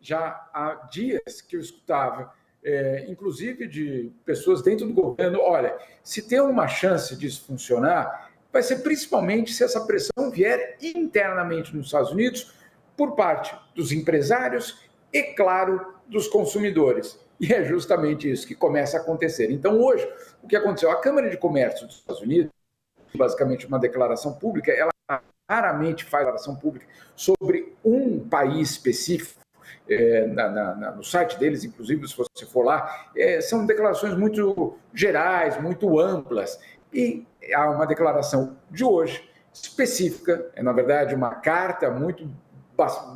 já há dias que eu escutava, inclusive de pessoas dentro do governo, olha, se tem uma chance disso funcionar, vai ser principalmente se essa pressão vier internamente nos Estados Unidos por parte dos empresários e, claro, dos consumidores. E é justamente isso que começa a acontecer. Então, hoje, o que aconteceu? A Câmara de Comércio dos Estados Unidos, basicamente uma declaração pública, ela raramente faz declaração pública sobre um país específico. No site deles, inclusive, se você for lá, são declarações muito gerais, muito amplas. E há uma declaração de hoje específica, na verdade, uma carta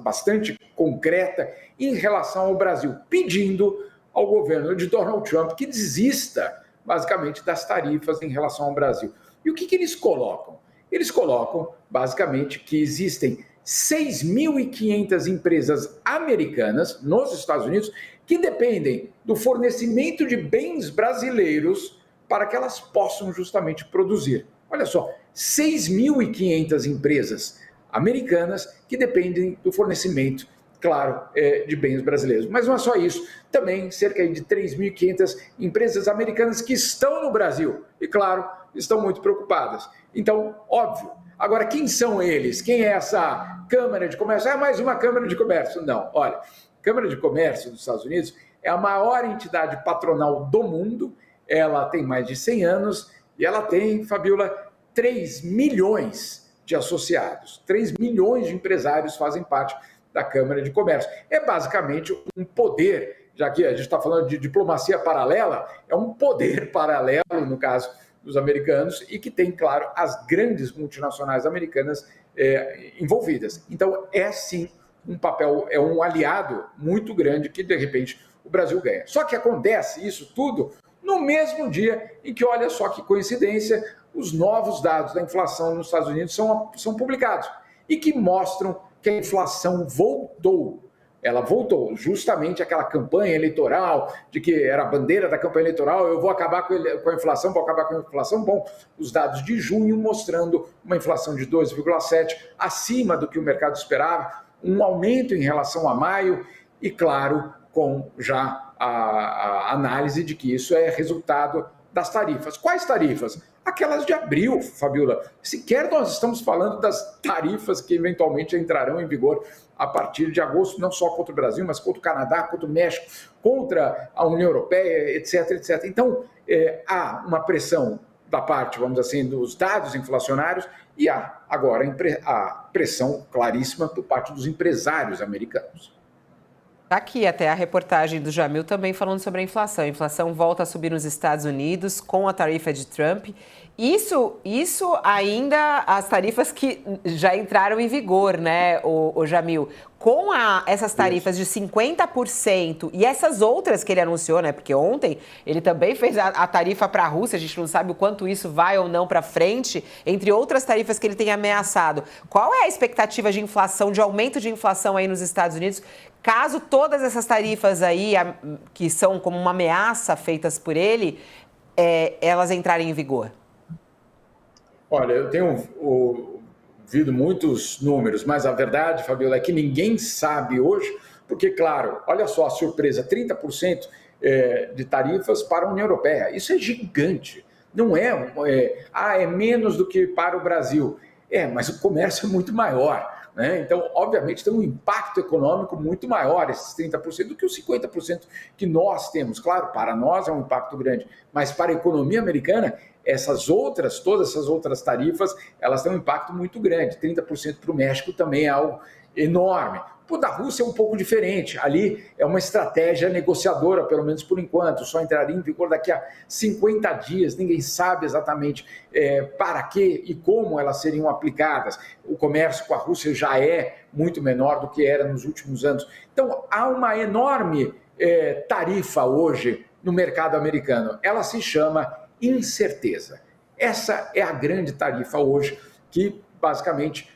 bastante concreta em relação ao Brasil, pedindo ao governo de Donald Trump que desista, basicamente, das tarifas em relação ao Brasil. E o que eles colocam? Eles colocam, basicamente, que existem 6.500 empresas americanas nos Estados Unidos que dependem do fornecimento de bens brasileiros para que elas possam justamente produzir. Olha só, 6.500 empresas americanas que dependem do fornecimento, claro, de bens brasileiros. Mas não é só isso, também cerca de 3.500 empresas americanas que estão no Brasil e, claro, estão muito preocupadas. Então, óbvio. Agora, quem são eles? Quem é essa Câmara de Comércio? É mais uma Câmara de Comércio? Não, olha, a Câmara de Comércio dos Estados Unidos é a maior entidade patronal do mundo, ela tem mais de 100 anos e ela tem, Fabiola, 3 milhões de associados, 3 milhões de empresários fazem parte da Câmara de Comércio. É basicamente um poder, já que a gente está falando de diplomacia paralela, é um poder paralelo, no caso dos americanos, e que tem, claro, as grandes multinacionais americanas envolvidas. Então, é sim um papel, é um aliado muito grande que, de repente, o Brasil ganha. Só que acontece isso tudo no mesmo dia em que, olha só que coincidência, os novos dados da inflação nos Estados Unidos são publicados e que mostram que a inflação voltou. Ela voltou, justamente aquela campanha eleitoral, de que era a bandeira da campanha eleitoral, eu vou acabar com a inflação, vou acabar com a inflação. Bom, os dados de junho mostrando uma inflação de 2,7%, acima do que o mercado esperava, um aumento em relação a maio e, claro, com já a análise de que isso é resultado das tarifas. Quais tarifas? Aquelas de abril, Fabiola. Sequer nós estamos falando das tarifas que eventualmente entrarão em vigor a partir de agosto, não só contra o Brasil, mas contra o Canadá, contra o México, contra a União Europeia, etc, etc. Então, há uma pressão da parte, vamos dizer assim, dos dados inflacionários e há agora a pressão claríssima por parte dos empresários americanos. Está aqui até a reportagem do Jamil também falando sobre a inflação. A inflação volta a subir nos Estados Unidos com a tarifa de Trump. Isso ainda as tarifas que já entraram em vigor, né, o Jamil? Com essas tarifas de 50% e essas outras que ele anunciou, né? Porque ontem ele também fez a tarifa para a Rússia, a gente não sabe o quanto isso vai ou não para frente, entre outras tarifas que ele tem ameaçado. Qual é a expectativa de inflação, de aumento de inflação aí nos Estados Unidos, caso todas essas tarifas aí, que são como uma ameaça feitas por ele, elas entrarem em vigor? Olha, eu tenho ouvido muitos números, mas a verdade, Fabiola, é que ninguém sabe hoje, porque, claro, olha só a surpresa, 30% de tarifas para a União Europeia. Isso é gigante. Não é menos do que para o Brasil. Mas o comércio é muito maior. Né? Então, obviamente, tem um impacto econômico muito maior, esses 30%, do que os 50% que nós temos. Claro, para nós é um impacto grande, mas para a economia americana, todas essas outras tarifas, elas têm um impacto muito grande. 30% para o México também é algo enorme. O da Rússia é um pouco diferente. Ali é uma estratégia negociadora, pelo menos por enquanto. Só entraria em vigor daqui a 50 dias. Ninguém sabe exatamente para que e como elas seriam aplicadas. O comércio com a Rússia já é muito menor do que era nos últimos anos. Então, há uma enorme tarifa hoje no mercado americano. Ela se chama incerteza. Essa é a grande tarifa hoje que, basicamente,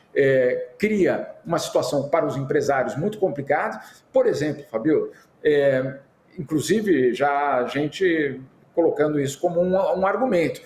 cria uma situação para os empresários muito complicada. Por exemplo, Fabio, inclusive já a gente colocando isso como um argumento.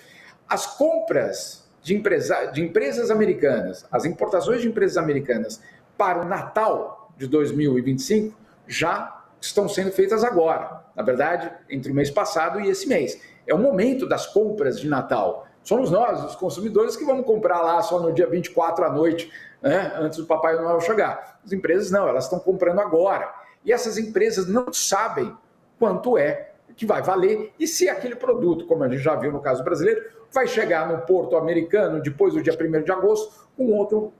As compras de empresas americanas, as importações de empresas americanas para o Natal de 2025 já estão sendo feitas agora. Na verdade, entre o mês passado e esse mês. É o momento das compras de Natal. Somos nós, os consumidores, que vamos comprar lá só no dia 24 à noite, né, antes do Papai Noel chegar. As empresas não, elas estão comprando agora. E essas empresas não sabem quanto é que vai valer e se aquele produto, como a gente já viu no caso brasileiro, vai chegar no porto americano depois do dia 1º de agosto com outro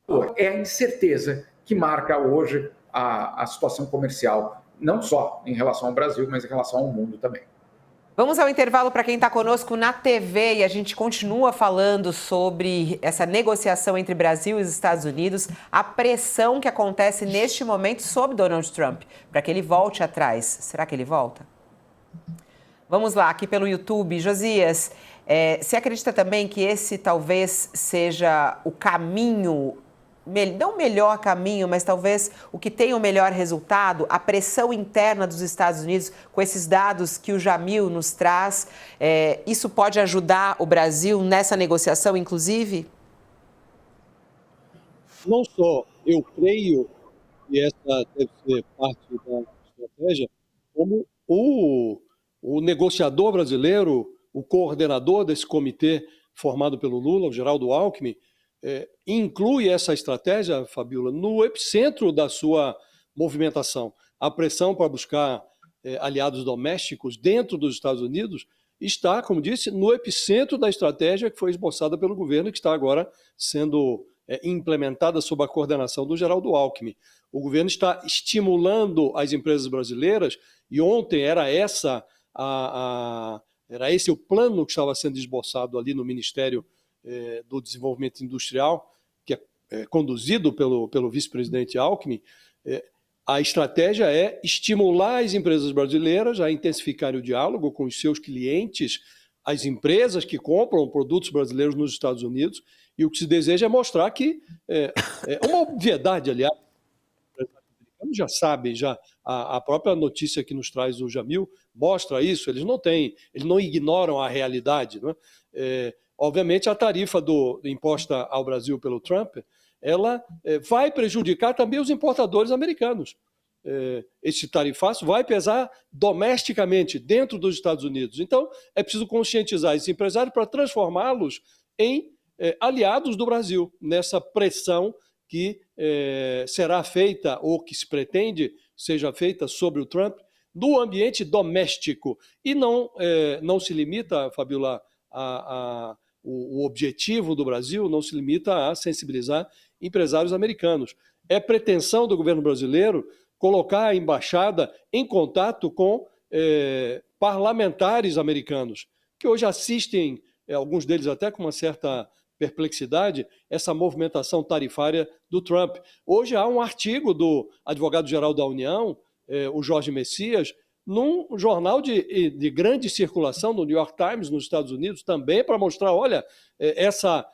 valor. É a incerteza que marca hoje a situação comercial, não só em relação ao Brasil, mas em relação ao mundo também. Vamos ao intervalo para quem está conosco na TV e a gente continua falando sobre essa negociação entre Brasil e os Estados Unidos, a pressão que acontece neste momento sobre Donald Trump, para que ele volte atrás. Será que ele volta? Vamos lá, aqui pelo YouTube. Josias, você acredita também que esse talvez seja o caminho, não o melhor caminho, mas talvez o que tenha o melhor resultado, a pressão interna dos Estados Unidos, com esses dados que o Jamil nos traz, isso pode ajudar o Brasil nessa negociação, inclusive? Não só eu creio que essa deve ser parte da estratégia, como o negociador brasileiro, o coordenador desse comitê formado pelo Lula, o Geraldo Alckmin, inclui essa estratégia, Fabiola, no epicentro da sua movimentação. A pressão para buscar aliados domésticos dentro dos Estados Unidos está, como disse, no epicentro da estratégia que foi esboçada pelo governo e que está agora sendo implementada sob a coordenação do Geraldo Alckmin. O governo está estimulando as empresas brasileiras e ontem era esse o plano que estava sendo esboçado ali no Ministério do Desenvolvimento Industrial, que é conduzido pelo vice-presidente Alckmin. A estratégia é estimular as empresas brasileiras a intensificarem o diálogo com os seus clientes, as empresas que compram produtos brasileiros nos Estados Unidos, e o que se deseja é mostrar que é uma obviedade, aliás, os americanos já sabem, a própria notícia que nos traz o Jamil mostra isso, eles não ignoram a realidade, não é? Obviamente, a tarifa imposta ao Brasil pelo Trump, ela vai prejudicar também os importadores americanos. Esse tarifaço vai pesar domesticamente, dentro dos Estados Unidos. Então, é preciso conscientizar esses empresários para transformá-los em aliados do Brasil, nessa pressão que será feita, ou que se pretende seja feita sobre o Trump, no ambiente doméstico. E não se limita, Fabiola, o objetivo do Brasil não se limita a sensibilizar empresários americanos. É pretensão do governo brasileiro colocar a embaixada em contato com parlamentares americanos, que hoje assistem, alguns deles até com uma certa perplexidade, essa movimentação tarifária do Trump. Hoje há um artigo do advogado-geral da União, o Jorge Messias, num jornal de grande circulação, no New York Times, nos Estados Unidos, também para mostrar, olha, essa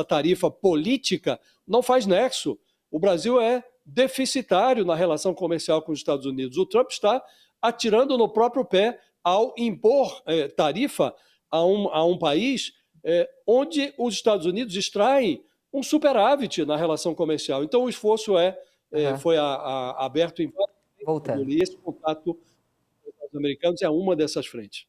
tarifa política não faz nexo. O Brasil é deficitário na relação comercial com os Estados Unidos. O Trump está atirando no próprio pé ao impor tarifa a um país onde os Estados Unidos extraem um superávit na relação comercial. Então, o esforço foi aberto em vários. Voltando. E esse contato com os americanos é uma dessas frentes.